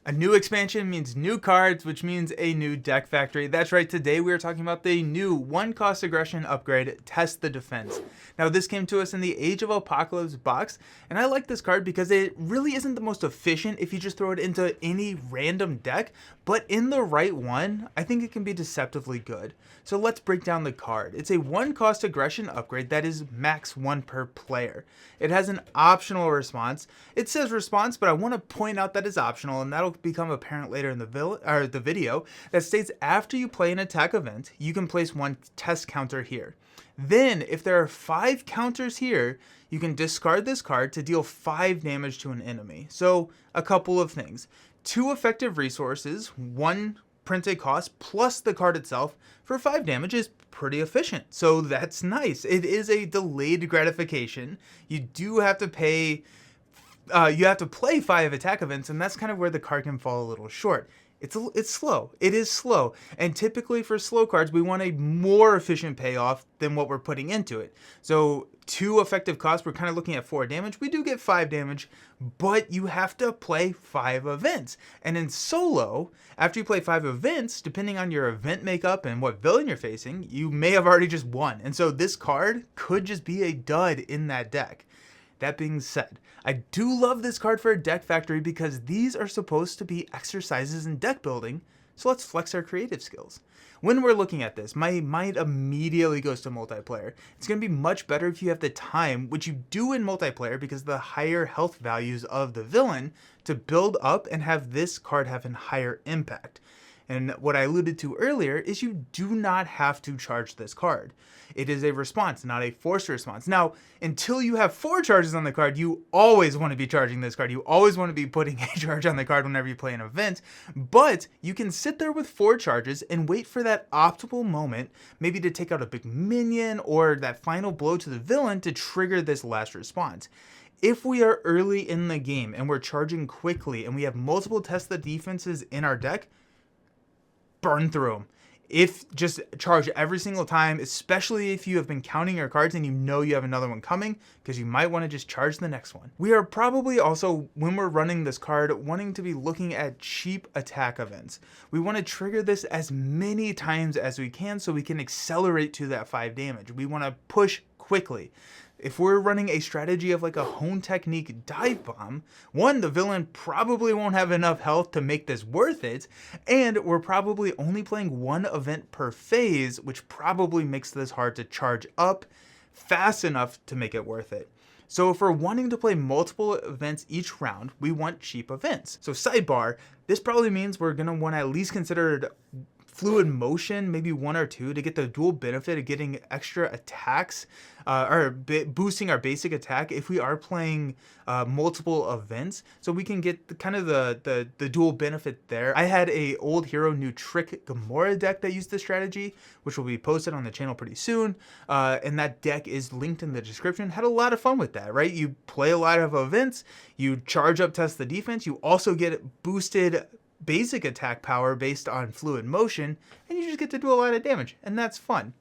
A new expansion means new cards, which means a new deck factory. That's right, today we are talking about the new 1 cost aggression upgrade, Test the Defense. Now this came to us in the Age of Apocalypse box, and I like this card because it really isn't the most efficient if you just throw it into any random deck, but in the right one, I think it can be deceptively good. So let's break down the card. It's a 1 cost aggression upgrade that is max 1 per player. It has an optional response. It says response, but I want to point out that it's optional, and that'll become apparent later in the video, that states after you play an attack event, you can place 1 test counter here. Then, if there are 5 counters here, you can discard this card to deal 5 damage to an enemy. So, a couple of things. 2 effective resources, 1 printed cost, plus the card itself for 5 damage is pretty efficient. So that's nice. It is a delayed gratification. You do have to pay you have to play 5 attack events, and that's kind of where the card can fall a little short. It's slow. It is slow. And typically for slow cards, we want a more efficient payoff than what we're putting into it. So 2 effective costs, we're kind of looking at 4 damage. We do get 5 damage, but you have to play 5 events. And in solo, after you play 5 events, depending on your event makeup and what villain you're facing, you may have already just won. And so this card could just be a dud in that deck. That being said, I do love this card for a deck factory because these are supposed to be exercises in deck building, so let's flex our creative skills. When we're looking at this, my mind immediately goes to multiplayer. It's going to be much better if you have the time, which you do in multiplayer because of the higher health values of the villain, to build up and have this card have a higher impact. And what I alluded to earlier is you do not have to charge this card. It is a response, not a forced response. Now, until you have 4 charges on the card, you always want to be charging this card. You always want to be putting a charge on the card whenever you play an event, but you can sit there with 4 charges and wait for that optimal moment, maybe to take out a big minion or that final blow to the villain to trigger this last response. If we are early in the game and we're charging quickly and we have multiple test the defenses in our deck, burn through them. If just charge every single time, especially if you have been counting your cards and you know you have another one coming, because you might want to just charge the next one. We are probably also, when we're running this card, wanting to be looking at cheap attack events. We want to trigger this as many times as we can so we can accelerate to that 5 damage. We want to push quickly. If we're running a strategy of like a Hone Technique dive bomb, 1, the villain probably won't have enough health to make this worth it, and we're probably only playing 1 event per phase, which probably makes this hard to charge up fast enough to make it worth it. So if we're wanting to play multiple events each round, we want cheap events. So sidebar, this probably means we're going to want to at least consider fluid motion, maybe 1 or 2, to get the dual benefit of getting extra attacks or boosting our basic attack if we are playing multiple events, so we can get the dual benefit there. I had a old hero new trick Gamora deck that used this strategy, which will be posted on the channel pretty soon, and that deck is linked in the description. Had a lot of fun with that, right? You play a lot of events, you charge up test the defense, you also get boosted basic attack power based on fluid motion, and you just get to do a lot of damage, and that's fun.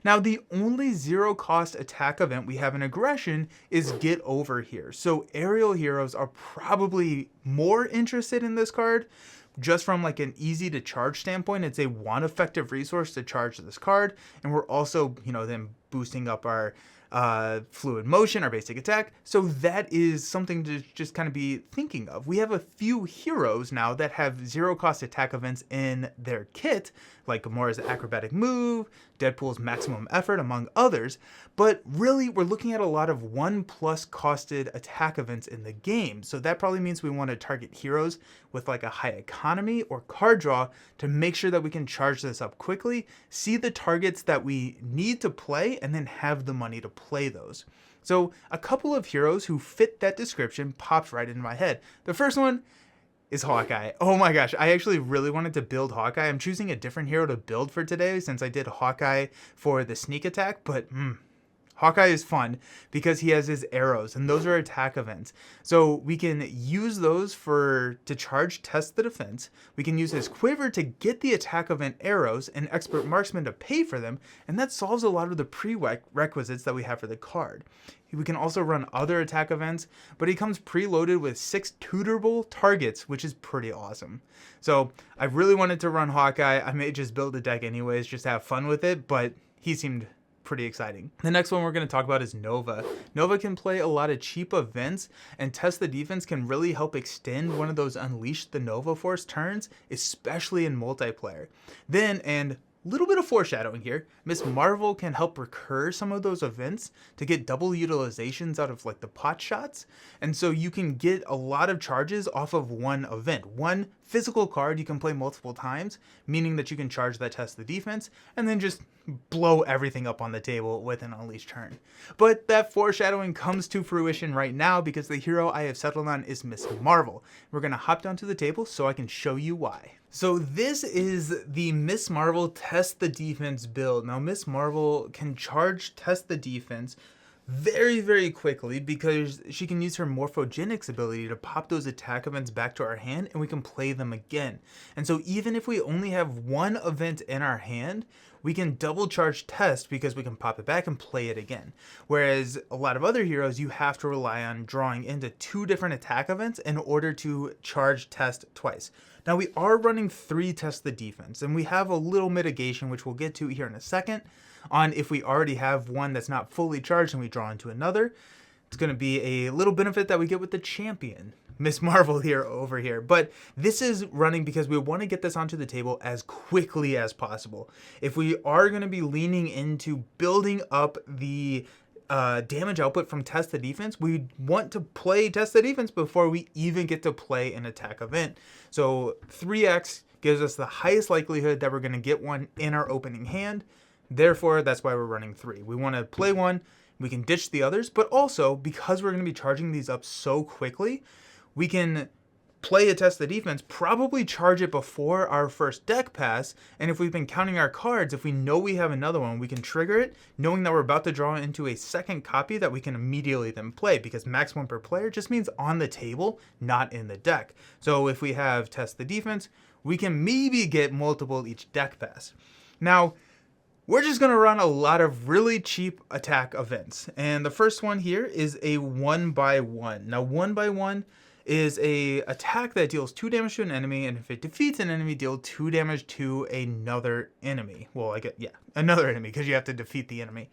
Now, the only 0 cost attack event we have in aggression is Get Over Here. So aerial heroes are probably more interested in this card. Just from like an easy to charge standpoint, it's a 1 effective resource to charge this card, and we're also, then boosting up our fluid motion, our basic attack. So that is something to just kind of be thinking of. We have a few heroes now that have 0 cost attack events in their kit, like Gamora's acrobatic move, Deadpool's maximum effort, among others. But really, we're looking at a lot of 1+ costed attack events in the game. So that probably means we want to target heroes with like a high economy or card draw to make sure that we can charge this up quickly, see the targets that we need to play, and then have the money to play those. So a couple of heroes who fit that description popped right into my head. The first one is Hawkeye. Oh my gosh, I actually really wanted to build Hawkeye. I'm choosing a different hero to build for today since I did Hawkeye for the sneak attack, but Hawkeye is fun because he has his arrows, and those are attack events. So we can use those to charge test the defense. We can use his quiver to get the attack event arrows, and expert marksman to pay for them, and that solves a lot of the prerequisites that we have for the card. We can also run other attack events, but he comes preloaded with 6 tutorable targets, which is pretty awesome. So I really wanted to run Hawkeye. I may just build a deck anyways, just have fun with it, but he seemed pretty exciting. The next one we're going to talk about is Nova. Nova can play a lot of cheap events, and Test the Defense can really help extend one of those Unleash the Nova Force turns, especially in multiplayer. Then, and little bit of foreshadowing here, Miss Marvel can help recur some of those events to get double utilizations out of like the pot shots, and so you can get a lot of charges off of one event. One physical card you can play multiple times, meaning that you can charge that Test the Defense and then just blow everything up on the table with an Unleash turn. But that foreshadowing comes to fruition right now because the hero I have settled on is Miss Marvel. We're gonna hop down to the table so I can show you why. So this is the Miss Marvel Test the Defense build. Now Miss Marvel can charge Test the Defense very quickly because she can use her Morphogenics ability to pop those attack events back to our hand, and we can play them again. And so even if we only have one event in our hand, we can double charge Test because we can pop it back and play it again. Whereas a lot of other heroes, you have to rely on drawing into 2 different attack events in order to charge Test twice. Now we are running 3 Test the Defense, and we have a little mitigation, which we'll get to here in a second, on if we already have one that's not fully charged and we draw into another. It's going to be a little benefit that we get with the champion, Miss Marvel here over here. But this is running because we want to get this onto the table as quickly as possible. If we are going to be leaning into building up the damage output from Test the Defense, we want to play Test the Defense before we even get to play an attack event. So 3x gives us the highest likelihood that we're going to get one in our opening hand. Therefore, that's why we're running 3. We want to play one, we can ditch the others, but also because we're going to be charging these up so quickly, we can play a Test the Defense, probably charge it before our first deck pass, and if we've been counting our cards, if we know we have another one, we can trigger it, knowing that we're about to draw into a second copy that we can immediately then play, because max 1 per player just means on the table, not in the deck. So if we have Test the Defense, we can maybe get multiple each deck pass. Now, we're just going to run a lot of really cheap attack events, and the first one here is a 1x1. Now 1x1 is a attack that deals 2 damage to an enemy, and if it defeats an enemy, deal 2 damage to another enemy. Well, another enemy, because you have to defeat the enemy.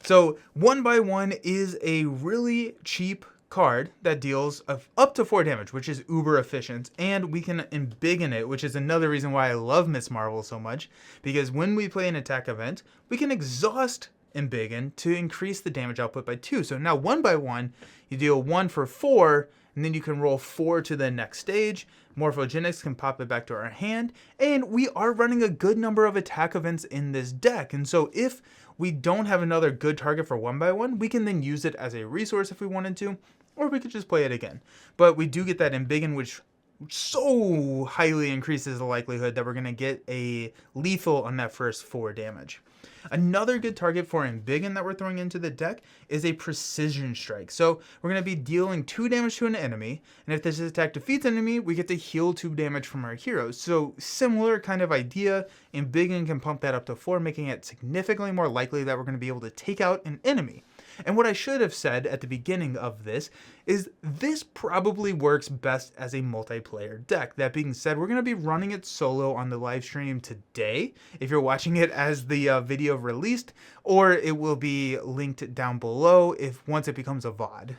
So 1x1 is a really cheap card that deals up to 4 damage, which is uber efficient, and we can embiggen it, which is another reason why I love Miss Marvel so much, because when we play an attack event, we can exhaust embiggen to increase the damage output by 2. So now 1x1, you deal 1 for 4, and then you can roll 4 to the next stage. Morphogenics can pop it back to our hand, and we are running a good number of attack events in this deck. And so if we don't have another good target for 1x1, we can then use it as a resource if we wanted to, or we could just play it again. But we do get that embiggen, which so highly increases the likelihood that we're going to get a lethal on that first 4 damage. Another good target for embiggen that we're throwing into the deck is a precision strike. So we're going to be dealing 2 damage to an enemy, and if this attack defeats an enemy, we get to heal 2 damage from our heroes. So similar kind of idea, embiggen can pump that up to 4, making it significantly more likely that we're going to be able to take out an enemy. And what I should have said at the beginning of this is this probably works best as a multiplayer deck. That being said, we're going to be running it solo on the live stream today, if you're watching it as the video released, or it will be linked down below once it becomes a VOD.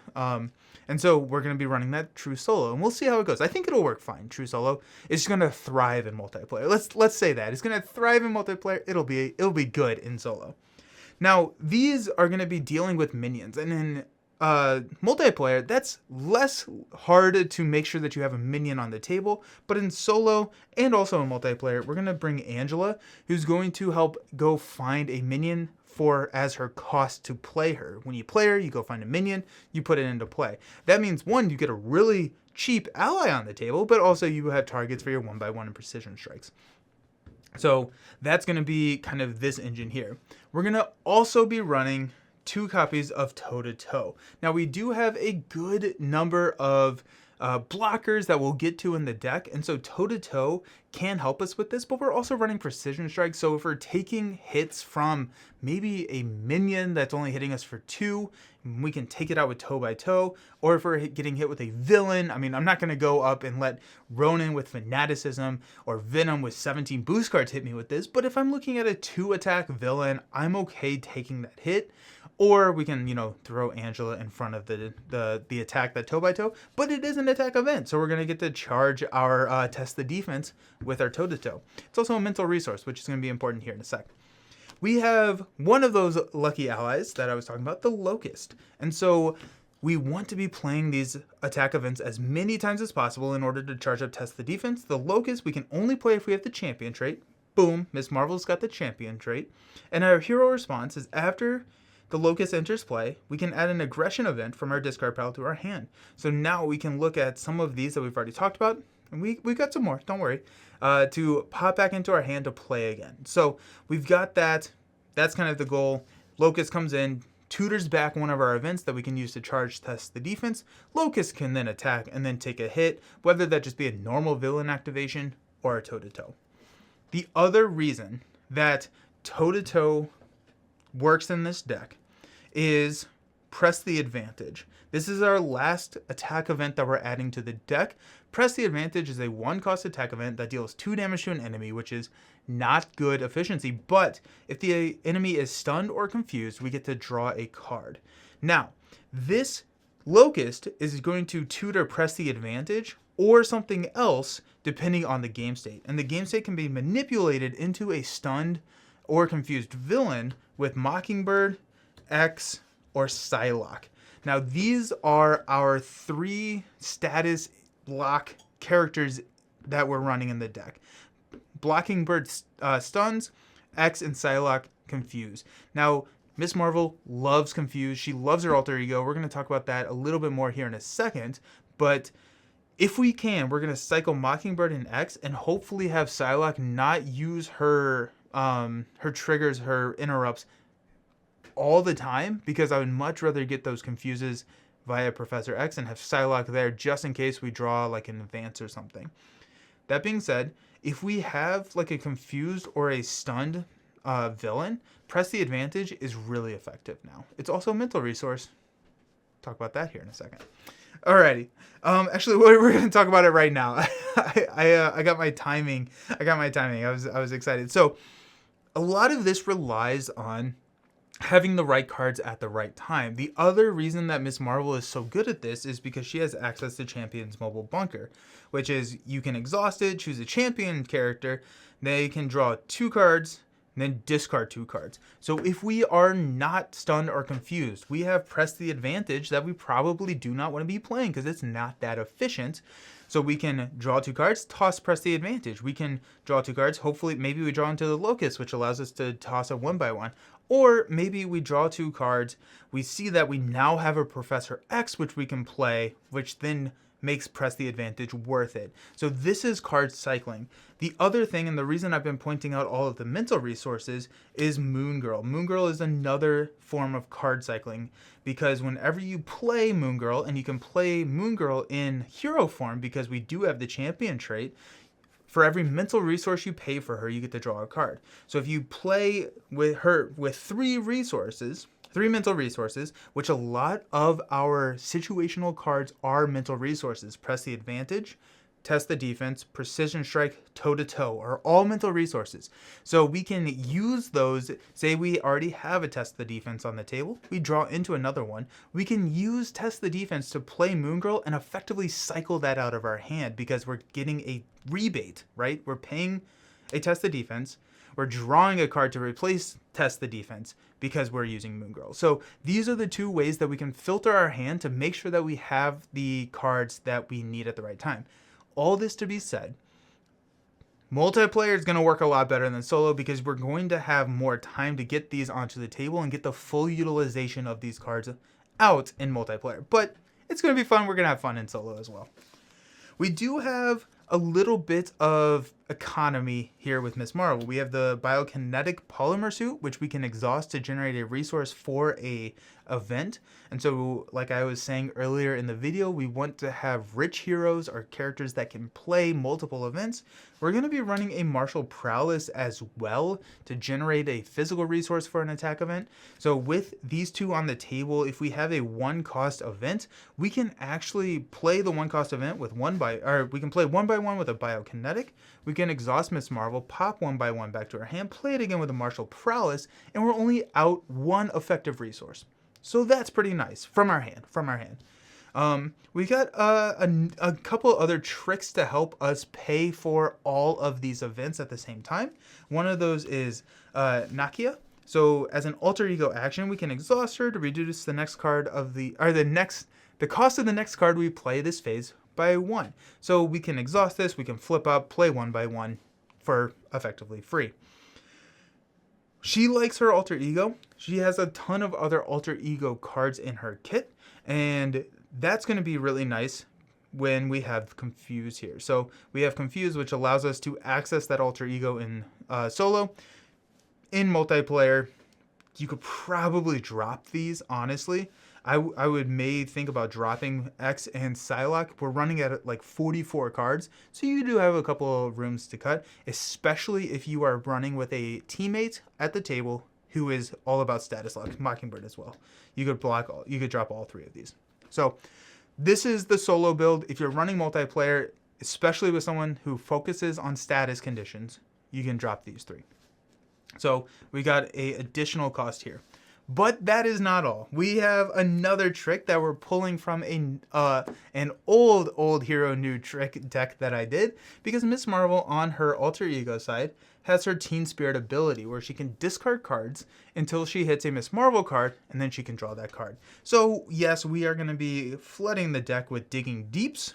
And so we're going to be running that true solo, and we'll see how it goes. I think it'll work fine. True solo is going to thrive in multiplayer. Let's say that. It's going to thrive in multiplayer. It'll be good in solo. Now, these are going to be dealing with minions, and in multiplayer, that's less hard to make sure that you have a minion on the table, but in solo and also in multiplayer, we're going to bring Angela, who's going to help go find a minion as her cost to play her. When you play her, you go find a minion, you put it into play. That means, 1, you get a really cheap ally on the table, but also you have targets for your 1x1 and precision strikes. So that's going to be kind of this engine here. We're going to also be running 2 copies of Toe to Toe. Now we do have a good number of blockers that we'll get to in the deck, and so Toe to Toe can help us with this, but we're also running Precision Strike, so if we're taking hits from maybe a minion that's only hitting us for 2, we can take it out with Toe by Toe, or if we're getting hit with a villain, I mean, I'm not going to go up and let Ronan with Fanaticism or Venom with 17 boost cards hit me with this, but if I'm looking at a 2-attack villain, I'm okay taking that hit. Or we can, throw Angela in front of the attack that Toe by Toe, but it is an attack event, so we're going to get to charge our test the defense with our Toe to Toe. It's also a mental resource, which is going to be important here in a sec. We have one of those lucky allies that I was talking about, the Locust. And so we want to be playing these attack events as many times as possible in order to charge up test the defense. The Locust we can only play if we have the champion trait. Boom, Miss Marvel's got the champion trait. And our hero response is after the Locust enters play, we can add an aggression event from our discard pile to our hand. So now we can look at some of these that we've already talked about, and we got some more, don't worry, to pop back into our hand to play again. So we've got that. That's kind of the goal. Locust comes in, tutors back one of our events that we can use to charge test the defense. Locust can then attack and then take a hit, whether that just be a normal villain activation or a toe-to-toe. The other reason that toe-to-toe works in this deck is Press the Advantage. This is our last attack event that we're adding to the deck. Press the Advantage is a 1-cost attack event that deals 2 damage to an enemy, which is not good efficiency, but if the enemy is stunned or confused, we get to draw a card. Now, this Locust is going to tutor Press the Advantage or something else depending on the game state, and the game state can be manipulated into a stunned or confused villain with Mockingbird, X, or Psylocke. Now these are our 3 status block characters that we're running in the deck. Mockingbird stuns, X and Psylocke confuse. Now Miss Marvel loves confuse. She loves her alter ego. We're going to talk about that a little bit more here in a second, but if we can, we're going to cycle Mockingbird and X and hopefully have Psylocke not use her triggers, her interrupts all the time, because I would much rather get those confuses via Professor X and have Psylocke there just in case we draw like an advance or something. That being said, if we have like a confused or a stunned villain, Press the Advantage is really effective now. It's also a mental resource. Talk about that here in a second. Alrighty. Actually, we're going to talk about it right now. I got my timing. I was excited. So a lot of this relies on having the right cards at the right time. The other reason that Miss Marvel is so good at this is because she has access to Champion's Mobile Bunker, which is you can exhaust it, choose a champion character, they can draw 2 cards, and then discard 2 cards. So if we are not stunned or confused, we have Press the Advantage that we probably do not want to be playing because it's not that efficient. So we can draw 2 cards, toss Press the Advantage. We can draw 2 cards, hopefully maybe we draw into the Locust, which allows us to toss a 1x1. Or maybe we draw 2 cards, we see that we now have a Professor X which we can play, which then makes Press the Advantage worth it. So this is card cycling. The other thing, and the reason I've been pointing out all of the mental resources, is Moon Girl. Moon Girl is another form of card cycling, because whenever you play Moon Girl, and you can play Moon Girl in hero form because we do have the champion trait, for every mental resource you pay for her, you get to draw a card. So if you play with her with 3 mental resources, which a lot of our situational cards are mental resources. Press the Advantage, Test the Defense, Precision Strike, Toe to Toe are all mental resources. So we can use those. Say we already have a Test the Defense on the table, we draw into another one. We can use Test the Defense to play Moon Girl and effectively cycle that out of our hand because we're getting a rebate, right? We're paying a Test the Defense. We're drawing a card to replace Test the Defense because we're using Moon Girl. So these are the 2 ways that we can filter our hand to make sure that we have the cards that we need at the right time. All this to be said, multiplayer is going to work a lot better than solo because we're going to have more time to get these onto the table and get the full utilization of these cards out in multiplayer. But it's going to be fun. We're going to have fun in solo as well. We do have a little bit of economy here with Miss Marvel. We have the biokinetic polymer suit, which we can exhaust to generate a resource for a event. And so, like I was saying earlier in the video, we want to have rich heroes or characters that can play multiple events. We're going to be running a martial prowess as well to generate a physical resource for an attack event. So with these two on the table, if we have a 1-cost event, we can actually play the 1-cost event with we can play 1/1 with a biokinetic. We can exhaust Miss Marvel, pop 1/1 back to our hand, play it again with a martial prowess, and we're only out 1 effective resource. So that's pretty nice from our hand. We got a couple other tricks to help us pay for all of these events at the same time. One of those is Nakia. So as an alter ego action, we can exhaust her to reduce the next card of the cost of the next card we play this phase by 1. So we can exhaust this, we can flip up, play 1/1 for effectively free. She likes her alter ego. She has a ton of other alter ego cards in her kit, and that's going to be really nice when we have Confuse here. So we have Confuse, which allows us to access that alter ego in solo. In multiplayer, you could probably drop these, honestly. I may think about dropping X and Psylocke. We're running at like 44 cards, so you do have a couple of rooms to cut, especially if you are running with a teammate at the table who is all about status lock, Mockingbird as well. You could drop all 3 of these. So this is the solo build. If you're running multiplayer, especially with someone who focuses on status conditions, you can drop these 3. So we got an additional cost here. But that is not all. We have another trick that we're pulling from an old Hero New Trick deck that I did, because Miss Marvel on her alter ego side has her Teen Spirit ability where she can discard cards until she hits a Miss Marvel card, and then she can draw that card. So yes, we are going to be flooding the deck with Digging Deeps,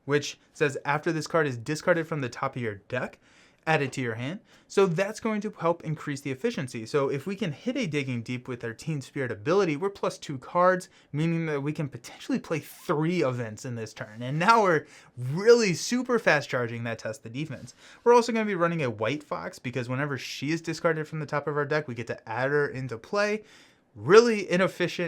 which says after this card is discarded from the top of your deck, add it to your hand. So that's going to help increase the efficiency. So if we can hit a Digging Deep with our Teen Spirit ability, we're plus 2 cards, meaning that we can potentially play 3 events in this turn. And now we're really super fast charging that Test the Defense. We're also going to be running a White Fox, because whenever she is discarded from the top of our deck, we get to add her into play. Really inexpensive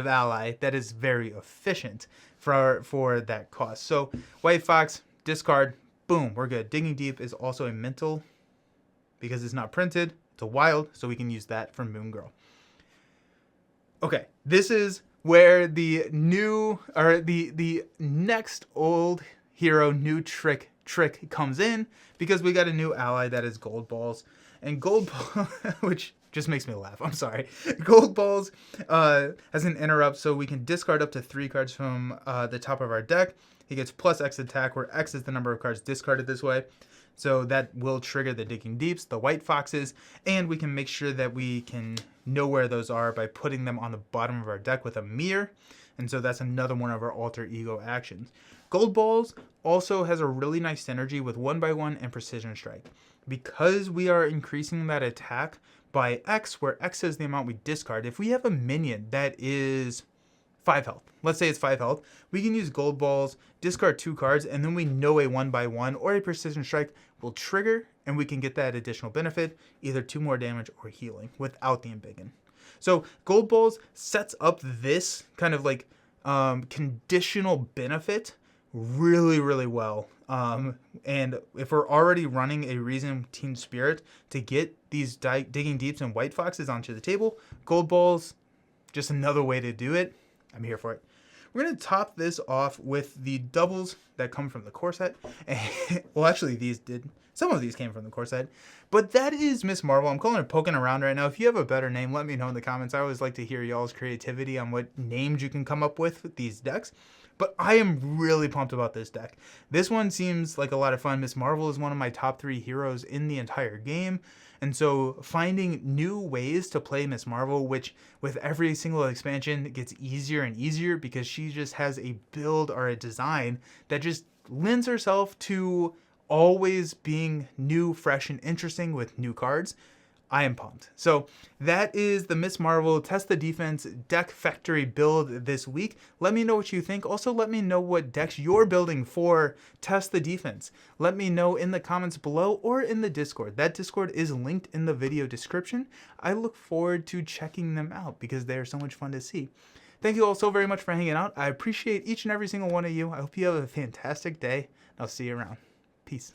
ally that is very efficient for that cost. So White Fox, discard, boom, we're good. Digging Deep is also a mental because it's not printed. It's a wild, so we can use that for Moon Girl. Okay, this is where the next old hero new trick comes in, because we got a new ally that is Gold Balls. And Gold Ball, which just makes me laugh, I'm sorry. Gold Balls has an interrupt, so we can discard up to 3 cards from the top of our deck. He gets plus X attack, where X is the number of cards discarded this way. So that will trigger the Digging Deeps, the White Foxes, and we can make sure that we can know where those are by putting them on the bottom of our deck with a mirror. And so that's another one of our alter ego actions. Gold Balls also has a really nice synergy with 1/1 and Precision Strike. Because we are increasing that attack by X, where X is the amount we discard, if we have a minion that is 5 health. Let's say it's 5 health. We can use Gold Balls, discard 2 cards, and then we know a 1/1 or a Precision Strike will trigger, and we can get that additional benefit, either 2 more damage or healing, without the embiggen. So Gold Balls sets up this kind of like conditional benefit really, really well. And if we're already running a Reason Teen Spirit to get these Digging Deeps and White Foxes onto the table, Gold Balls, just another way to do it. I'm here for it. We're going to top this off with the doubles that come from the core set. Well, actually, some of these came from the core set. But that is Miss Marvel. I'm calling her Poking Around right now. If you have a better name, let me know in the comments. I always like to hear y'all's creativity on what names you can come up with these decks. But I am really pumped about this deck. This one seems like a lot of fun. Miss Marvel is one of my top 3 heroes in the entire game. And so finding new ways to play Miss Marvel, which with every single expansion gets easier and easier, because she just has a build or a design that just lends herself to always being new, fresh, and interesting with new cards. I am pumped. So that is the Miss Marvel Test the Defense Deck Factory build this week. Let me know what you think. Also, let me know what decks you're building for Test the Defense. Let me know in the comments below or in the Discord. That Discord is linked in the video description. I look forward to checking them out because they are so much fun to see. Thank you all so very much for hanging out. I appreciate each and every single one of you. I hope you have a fantastic day. I'll see you around. Peace.